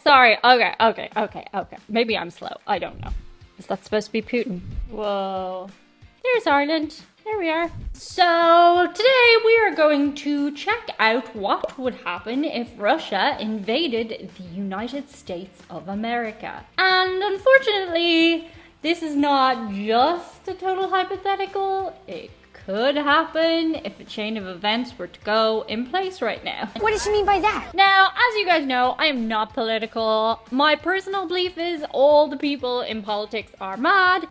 Sorry, okay. Maybe I'm slow. I don't know. Is that supposed to be Putin? Whoa. There's Ireland. There we are. So today we are going to check out what would happen if Russia invaded the United States of America. And unfortunately, this is not just a total hypothetical. It could happen if a chain of events were to go in place right now. What does she mean by that? Now, as you guys know, I am not political. My personal belief is all the people in politics are mad.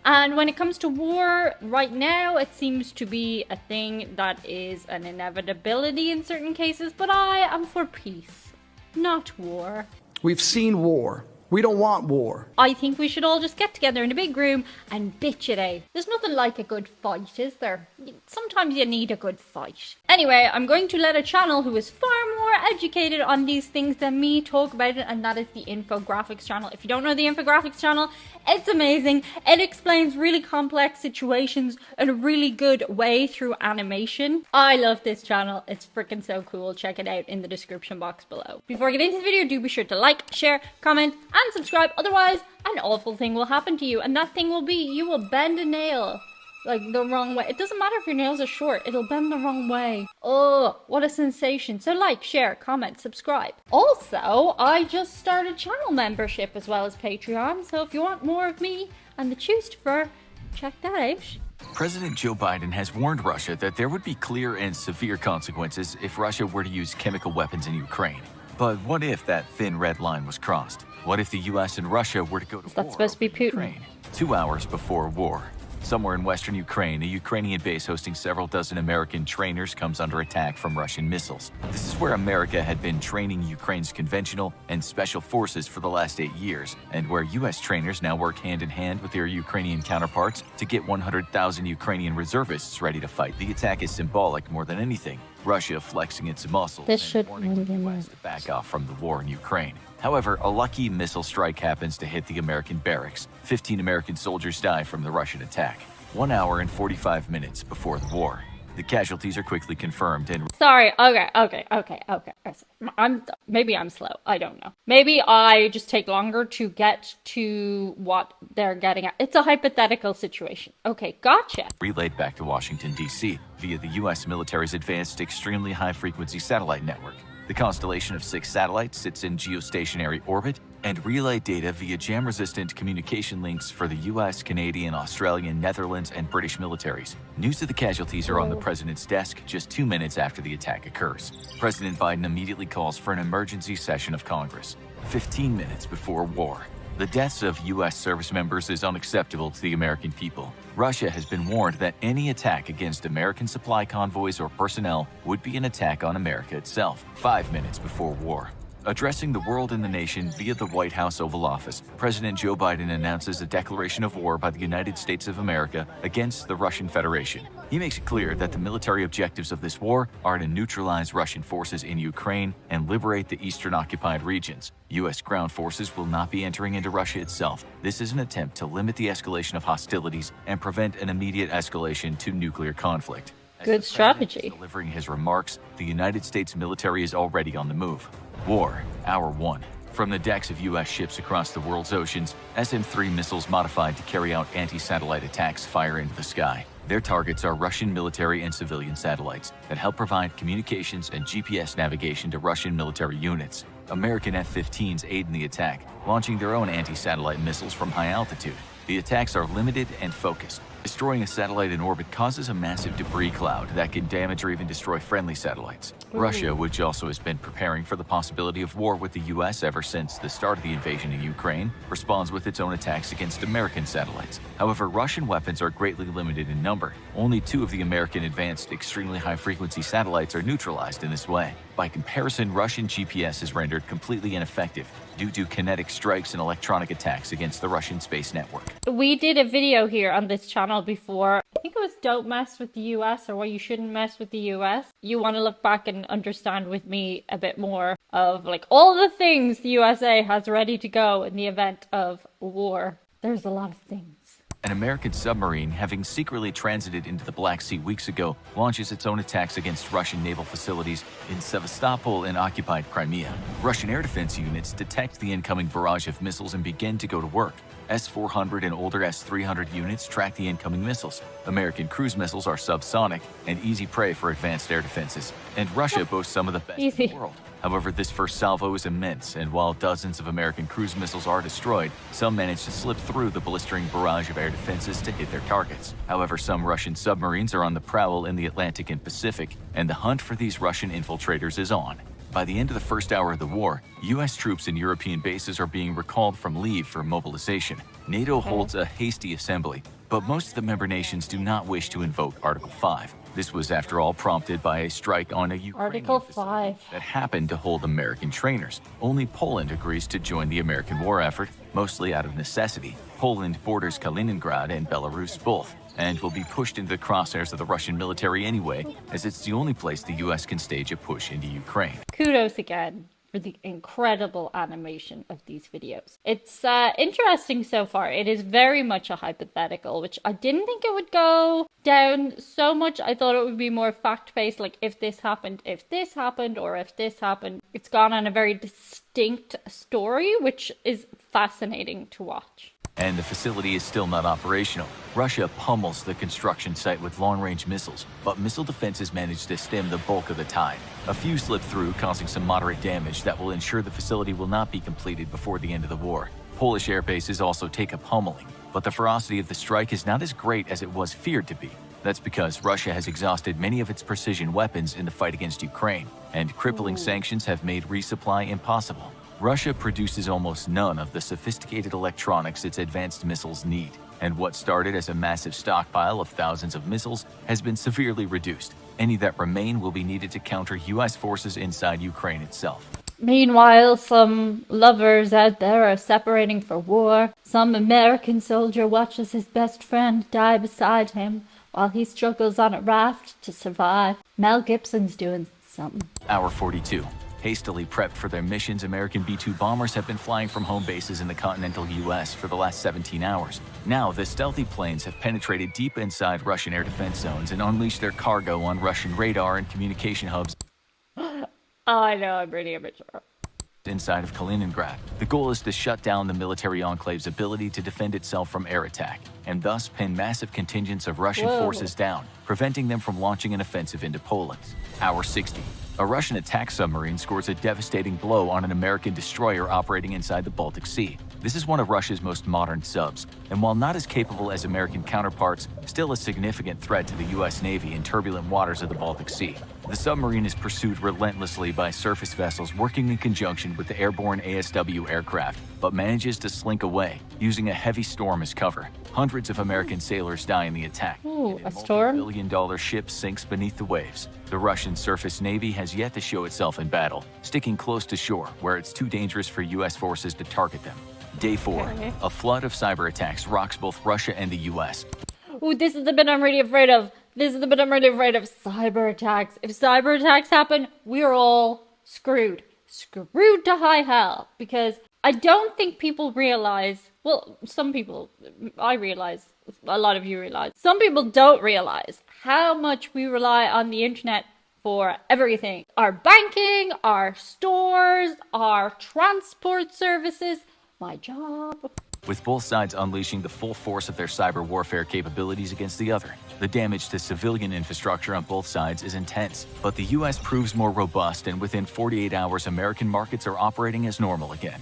And when it comes to war, right now, it seems to be a thing that is an inevitability in certain cases, but I am for peace, not war. We've seen war. We don't want war. I think we should all just get together in a big room and bitch it out. There's nothing like a good fight, is there? Sometimes you need a good fight. Anyway, I'm going to let a channel who is far more educated on these things than me talk about it, and that is the Infographics channel. If you don't know the Infographics channel, it's amazing. It explains really complex situations in a really good way through animation. I love this channel. It's freaking so cool. Check it out in the description box below. Before I get into the video, do be sure to like, share, comment, and subscribe. Otherwise, an awful thing will happen to you, and that thing will be you will bend a nail like the wrong way. It doesn't matter if your nails are short, it'll bend the wrong way. Oh, what a sensation. So like, share, comment, subscribe. Also, I just started channel membership as well as Patreon, so if you want more of me and the Choose-to-Fur, check that out. President Joe Biden has warned Russia that there would be clear and severe consequences if Russia were to use chemical weapons in Ukraine. But what if that thin red line was crossed? What if the US and Russia were to go to war? That's supposed to be Putin. Ukraine 2 hours before war. Somewhere in western Ukraine, a Ukrainian base hosting several dozen American trainers comes under attack from Russian missiles. This is where America had been training Ukraine's conventional and special forces for the last 8 years, and where US trainers now work hand in hand with their Ukrainian counterparts to get 100,000 Ukrainian reservists ready to fight. The attack is symbolic more than anything. Russia flexing its muscles and warning the US to back off from the war in Ukraine. However, a lucky missile strike happens to hit the American barracks. 15 American soldiers die from the Russian attack. 1 hour and 45 minutes before the war. The casualties are quickly confirmed and... Sorry, okay. Maybe I'm slow. I don't know. Maybe I just take longer to get to what they're getting at. It's a hypothetical situation. Okay, gotcha. Relayed back to Washington, D.C. via the U.S. military's advanced extremely high-frequency satellite network. The constellation of 6 satellites sits in geostationary orbit and relay data via jam-resistant communication links for the US, Canadian, Australian, Netherlands, and British militaries. News of the casualties are on the president's desk just 2 minutes after the attack occurs. President Biden immediately calls for an emergency session of Congress. 15 minutes before war. The deaths of U.S. service members is unacceptable to the American people. Russia has been warned that any attack against American supply convoys or personnel would be an attack on America itself. 5 minutes before war. Addressing the world and the nation via the White House Oval Office, President Joe Biden announces a declaration of war by the United States of America against the Russian Federation. He makes it clear that the military objectives of this war are to neutralize Russian forces in Ukraine and liberate the eastern occupied regions. U.S. ground forces will not be entering into Russia itself. This is an attempt to limit the escalation of hostilities and prevent an immediate escalation to nuclear conflict. Good strategy. Delivering his remarks, the United States military is already on the move. War, Hour 1. From the decks of U.S. ships across the world's oceans, SM-3 missiles modified to carry out anti-satellite attacks fire into the sky. Their targets are Russian military and civilian satellites that help provide communications and GPS navigation to Russian military units. American F-15s aid in the attack, launching their own anti-satellite missiles from high altitude. The attacks are limited and focused. Destroying a satellite in orbit causes a massive debris cloud that can damage or even destroy friendly satellites. Russia, which also has been preparing for the possibility of war with the U.S. ever since the start of the invasion in Ukraine, responds with its own attacks against American satellites. However, Russian weapons are greatly limited in number. Only 2 of the American advanced extremely high-frequency satellites are neutralized in this way. By comparison, Russian GPS is rendered completely ineffective due to kinetic strikes and electronic attacks against the Russian space network. We did a video here on this channel before. I think it was Don't Mess with the US or Why You Shouldn't Mess with the US. You want to look back and understand with me a bit more of like all the things the USA has ready to go in the event of war. There's a lot of things. An American submarine, having secretly transited into the Black Sea weeks ago, launches its own attacks against Russian naval facilities in Sevastopol and occupied Crimea. Russian air defense units detect the incoming barrage of missiles and begin to go to work. S-400 and older S-300 units track the incoming missiles. American cruise missiles are subsonic and easy prey for advanced air defenses. And Russia boasts some of the best in the world. However, this first salvo is immense, and while dozens of American cruise missiles are destroyed, some manage to slip through the blistering barrage of air defenses to hit their targets. However, some Russian submarines are on the prowl in the Atlantic and Pacific, and the hunt for these Russian infiltrators is on. By the end of the first hour of the war, U.S. troops in European bases are being recalled from leave for mobilization. NATO holds a hasty assembly, but most of the member nations do not wish to invoke Article 5. This was, after all, prompted by a strike on a Ukrainian facility that happened to hold American trainers. Only Poland agrees to join the American war effort, mostly out of necessity. Poland borders Kaliningrad and Belarus both, and will be pushed into the crosshairs of the Russian military anyway, as it's the only place the U.S. can stage a push into Ukraine. Kudos again for the incredible animation of these videos. It's interesting so far. It is very much a hypothetical, which I didn't think it would go down so much. I thought it would be more fact-based, like if this happened, or if this happened. It's gone on a very distinct story, which is fascinating to watch. And the facility is still not operational. Russia pummels the construction site with long-range missiles, but missile defenses manage to stem the bulk of the tide. A few slip through, causing some moderate damage that will ensure the facility will not be completed before the end of the war. Polish air bases also take a pummeling, but the ferocity of the strike is not as great as it was feared to be. That's because Russia has exhausted many of its precision weapons in the fight against Ukraine, and crippling sanctions have made resupply impossible. Russia produces almost none of the sophisticated electronics its advanced missiles need, and what started as a massive stockpile of thousands of missiles has been severely reduced. Any that remain will be needed to counter U.S. forces inside Ukraine itself. Meanwhile, some lovers out there are separating for war. Some American soldier watches his best friend die beside him while he struggles on a raft to survive. Mel Gibson's doing something. Hour 42. Hastily prepped for their missions, American B-2 bombers have been flying from home bases in the continental U.S. for the last 17 hours. Now, the stealthy planes have penetrated deep inside Russian air defense zones and unleashed their cargo on Russian radar and communication hubs. Oh, I know, I'm pretty immature. Inside of Kaliningrad. The goal is to shut down the military enclave's ability to defend itself from air attack, and thus pin massive contingents of Russian forces down, preventing them from launching an offensive into Poland. Hour 60. A Russian attack submarine scores a devastating blow on an American destroyer operating inside the Baltic Sea. This is one of Russia's most modern subs, and while not as capable as American counterparts, still a significant threat to the U.S. Navy in turbulent waters of the Baltic Sea. The submarine is pursued relentlessly by surface vessels working in conjunction with the airborne ASW aircraft, but manages to slink away, using a heavy storm as cover. Hundreds of American sailors die in the attack. Ooh, a storm? A multi-billion-dollar ship sinks beneath the waves. The Russian surface navy has yet to show itself in battle, sticking close to shore, where it's too dangerous for U.S. forces to target them. Day 4. Okay. A flood of cyber attacks rocks both Russia and the U.S. Ooh, this is the bit I'm really afraid of. Cyber attacks. If cyber attacks happen, we're all screwed. Screwed to high hell. Because I don't think people realize, well, some people, I realize, a lot of you realize, some people don't realize how much we rely on the internet for everything. Our banking, our stores, our transport services, my job. With both sides unleashing the full force of their cyber warfare capabilities against the other. The damage to civilian infrastructure on both sides is intense, but the U.S. proves more robust, and within 48 hours, American markets are operating as normal again.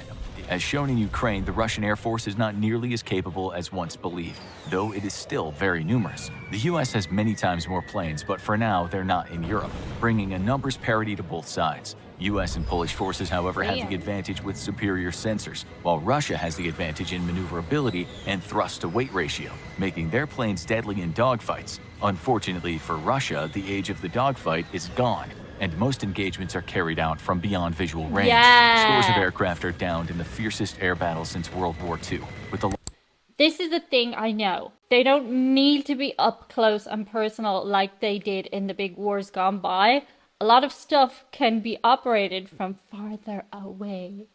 As shown in Ukraine, the Russian Air Force is not nearly as capable as once believed, though it is still very numerous. The U.S. has many times more planes, but for now, they're not in Europe, bringing a numbers parity to both sides. U.S. and Polish forces, however, have the advantage with superior sensors, while Russia has the advantage in maneuverability and thrust-to-weight ratio, making their planes deadly in dogfights. Unfortunately for Russia, the age of the dogfight is gone, and most engagements are carried out from beyond visual range. Scores of aircraft are downed in the fiercest air battles since World War II, with the This is the thing I know. They don't need to be up close and personal like they did in the big wars gone by. A lot of stuff can be operated from farther away.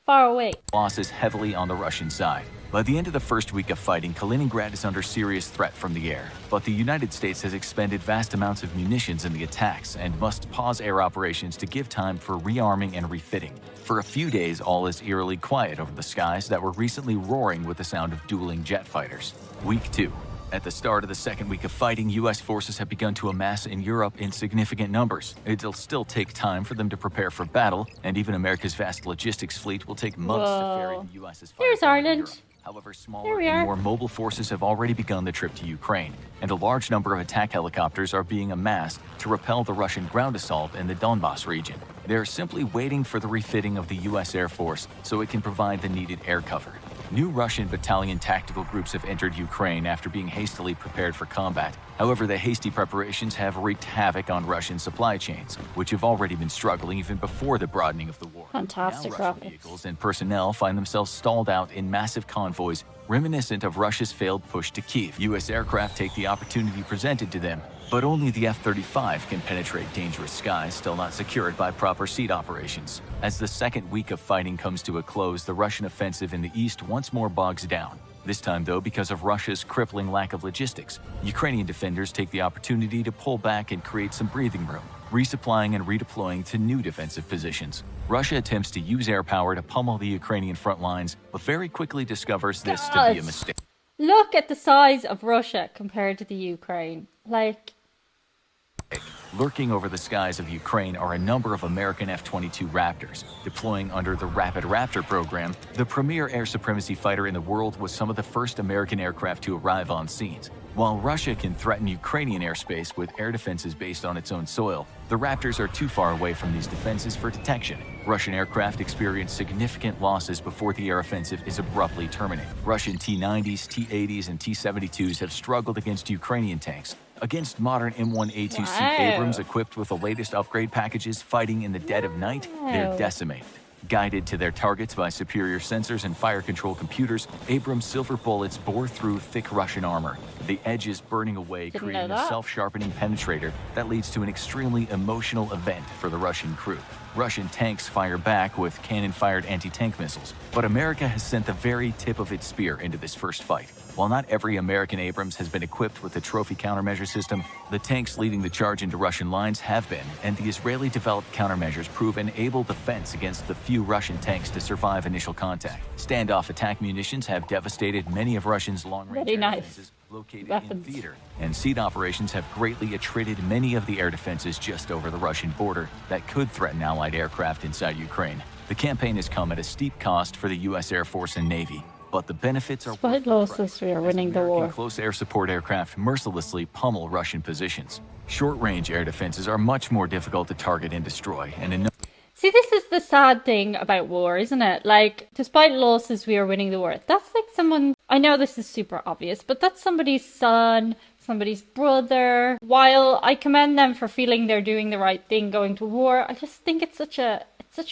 far away. Losses heavily on the Russian side. By the end of the first week of fighting, Kaliningrad is under serious threat from the air. But the United States has expended vast amounts of munitions in the attacks and must pause air operations to give time for rearming and refitting. For a few days, all is eerily quiet over the skies that were recently roaring with the sound of dueling jet fighters. Week 2. At the start of the second week of fighting, U.S. forces have begun to amass in Europe in significant numbers. It'll still take time for them to prepare for battle, and even America's vast logistics fleet will take months to ferry the U.S.'s There's Ireland. However, smaller and more mobile forces have already begun the trip to Ukraine, and a large number of attack helicopters are being amassed to repel the Russian ground assault in the Donbas region. They're simply waiting for the refitting of the U.S. Air Force so it can provide the needed air cover. New Russian battalion tactical groups have entered Ukraine after being hastily prepared for combat. However, the hasty preparations have wreaked havoc on Russian supply chains, which have already been struggling even before the broadening of the war. Fantastic now, Russian vehicles and personnel find themselves stalled out in massive convoys reminiscent of Russia's failed push to Kyiv. U.S. aircraft take the opportunity presented to them, but only the F-35 can penetrate dangerous skies still not secured by proper seat operations. As the second week of fighting comes to a close, the Russian offensive in the east once more bogs down. This time, though, because of Russia's crippling lack of logistics, Ukrainian defenders take the opportunity to pull back and create some breathing room, resupplying and redeploying to new defensive positions. Russia attempts to use air power to pummel the Ukrainian front lines, but very quickly discovers this to be a mistake. Look at the size of Russia compared to the Ukraine. Like, lurking over the skies of Ukraine are a number of American F-22 Raptors. Deploying under the Rapid Raptor program, the premier air supremacy fighter in the world was some of the first American aircraft to arrive on scenes. While Russia can threaten Ukrainian airspace with air defenses based on its own soil, the Raptors are too far away from these defenses for detection. Russian aircraft experience significant losses before the air offensive is abruptly terminated. Russian T-90s, T-80s, and T-72s have struggled against Ukrainian tanks. Against modern M1A2C Abrams equipped with the latest upgrade packages fighting in the dead of night, they're decimated. Guided to their targets by superior sensors and fire control computers, Abrams' silver bullets bore through thick Russian armor. The edges burning away, creating a self-sharpening penetrator that leads to an extremely emotional event for the Russian crew. Russian tanks fire back with cannon-fired anti-tank missiles, but America has sent the very tip of its spear into this first fight. While not every American Abrams has been equipped with the trophy countermeasure system, the tanks leading the charge into Russian lines have been, and the Israeli-developed countermeasures prove an able defense against the few Russian tanks to survive initial contact. Standoff attack munitions have devastated many of Russia's long-range air defenses located in theater, and seat operations have greatly attrited many of the air defenses just over the Russian border that could threaten Allied aircraft inside Ukraine. The campaign has come at a steep cost for the U.S. Air Force and Navy, but the benefits are despite losses, we are winning the war. Close air support aircraft mercilessly pummel Russian positions. Short-range air defenses are much more difficult to target and destroy, and see, this is the sad thing about war, isn't it? Like, despite losses, we are winning the war. That's like someone, I know this is super obvious, but that's somebody's son, somebody's brother. While I commend them for feeling they're doing the right thing going to war, I just think it's such a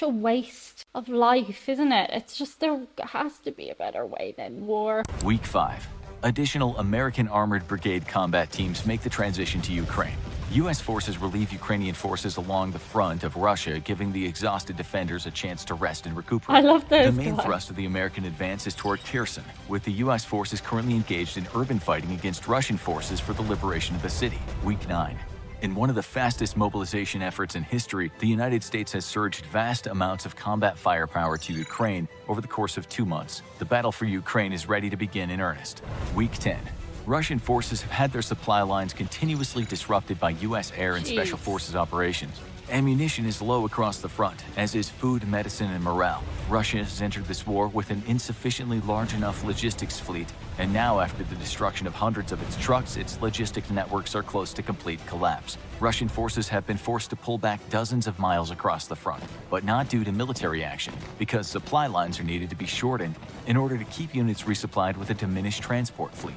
waste of life, isn't it? It's just, there has to be a better way than war. Week 5. Additional American Armored Brigade combat teams make the transition to Ukraine. U.S. forces relieve Ukrainian forces along the front of Russia, giving the exhausted defenders a chance to rest and recuperate. I love those The main guys. thrust of the American advance is toward Kherson, with the U.S. forces currently engaged in urban fighting against Russian forces for the liberation of the city. Week 9. In one of the fastest mobilization efforts in history, the United States has surged vast amounts of combat firepower to Ukraine over the course of 2 months. The battle for Ukraine is ready to begin in earnest. Week 10. Russian forces have had their supply lines continuously disrupted by U.S. air and special forces operations. Ammunition is low across the front, as is food, medicine, and morale. Russia has entered this war with an insufficiently large enough logistics fleet, and now after the destruction of hundreds of its trucks, its logistic networks are close to complete collapse. Russian forces have been forced to pull back dozens of miles across the front, but not due to military action, because supply lines are needed to be shortened in order to keep units resupplied with a diminished transport fleet.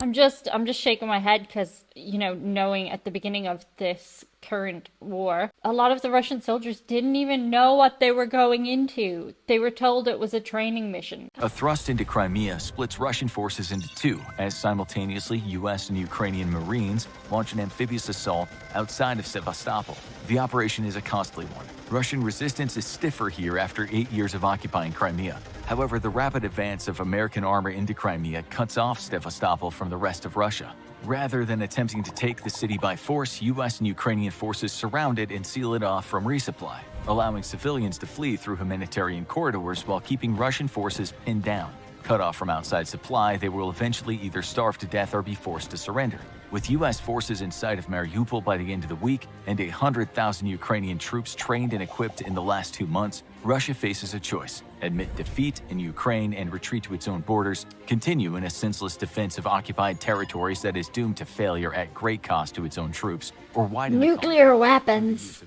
I'm just shaking my head because, you know, knowing at the beginning of this current war. A lot of the Russian soldiers didn't even know what they were going into. They were told it was a training mission. A thrust into Crimea splits Russian forces into two, as simultaneously US and Ukrainian Marines launch an amphibious assault outside of Sevastopol. The operation is a costly one. Russian resistance is stiffer here after 8 years of occupying Crimea. However, the rapid advance of American armor into Crimea cuts off Sevastopol from the rest of Russia. Rather than attempting to take the city by force, US and Ukrainian forces surround it and seal it off from resupply, allowing civilians to flee through humanitarian corridors while keeping Russian forces pinned down. Cut off from outside supply, they will eventually either starve to death or be forced to surrender. With US forces in sight of Mariupol by the end of the week and 100,000 Ukrainian troops trained and equipped in the last 2 months, Russia faces a choice: admit defeat in Ukraine and retreat to its own borders, continue in a senseless defense of occupied territories that is doomed to failure at great cost to its own troops, or widen nuclear weapons.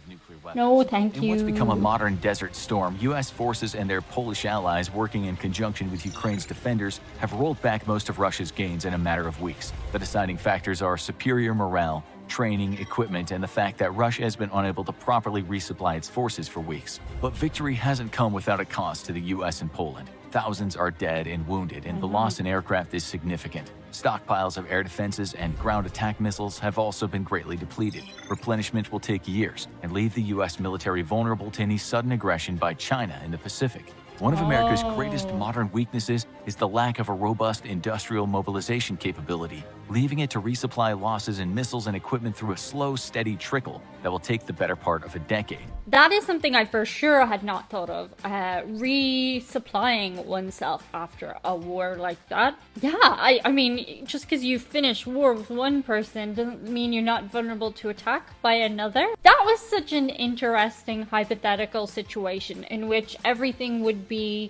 No, thank you. In what's become a modern desert storm, U.S. forces and their Polish allies, working in conjunction with Ukraine's defenders, have rolled back most of Russia's gains in a matter of weeks. The deciding factors are superior morale, training, equipment, and the fact that Russia has been unable to properly resupply its forces for weeks. But victory hasn't come without a cost to the U.S. and Poland. Thousands are dead and wounded, and the loss in aircraft is significant. Stockpiles of air defenses and ground attack missiles have also been greatly depleted. Replenishment will take years and leave the U.S. military vulnerable to any sudden aggression by China in the Pacific. One of America's greatest modern weaknesses is the lack of a robust industrial mobilization capability, leaving it to resupply losses in missiles and equipment through a slow, steady trickle that will take the better part of a decade. That is something I for sure had not thought of, resupplying oneself after a war like that. Yeah, I mean, just because you finish war with one person doesn't mean you're not vulnerable to attack by another. That was such an interesting hypothetical situation in which everything would be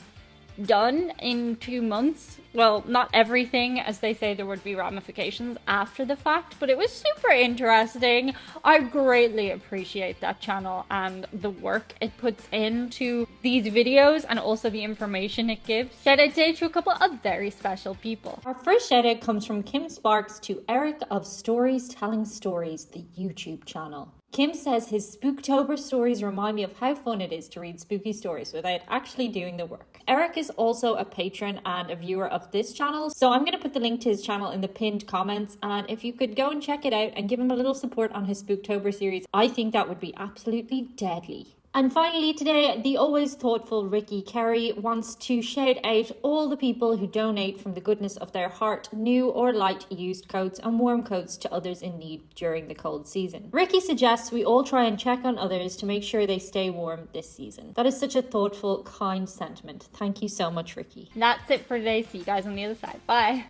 done in 2 months. Well, not everything, as they say, there would be ramifications after the fact, but it was super interesting. I greatly appreciate that channel and the work it puts into these videos and also the information it gives. Shout out to a couple of very special people. Our first shout out comes from Kim Sparks to Eric of Stories Telling Stories, the YouTube channel. Kim says his Spooktober stories remind me of how fun it is to read spooky stories without actually doing the work. Eric is also a patron and a viewer of this channel, so I'm going to put the link to his channel in the pinned comments, and if you could go and check it out and give him a little support on his Spooktober series, I think that would be absolutely deadly. And finally today, the always thoughtful Rickey Carey wants to shout out all the people who donate from the goodness of their heart new or light used coats and warm coats to others in need during the cold season. Rickey suggests we all try and check on others to make sure they stay warm this season. That is such a thoughtful, kind sentiment. Thank you so much, Rickey. That's it for today. See you guys on the other side. Bye.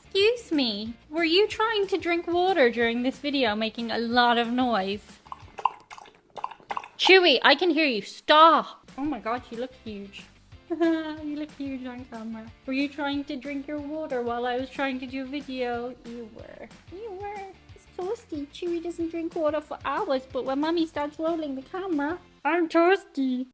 Excuse me, were you trying to drink water during this video, making a lot of noise? Chewy, I can hear you. Stop. Oh my god, you look huge. You look huge on camera. Were you trying to drink your water while I was trying to do a video? You were. You were. It's toasty. Chewy doesn't drink water for hours, but when mommy starts rolling the camera, I'm toasty.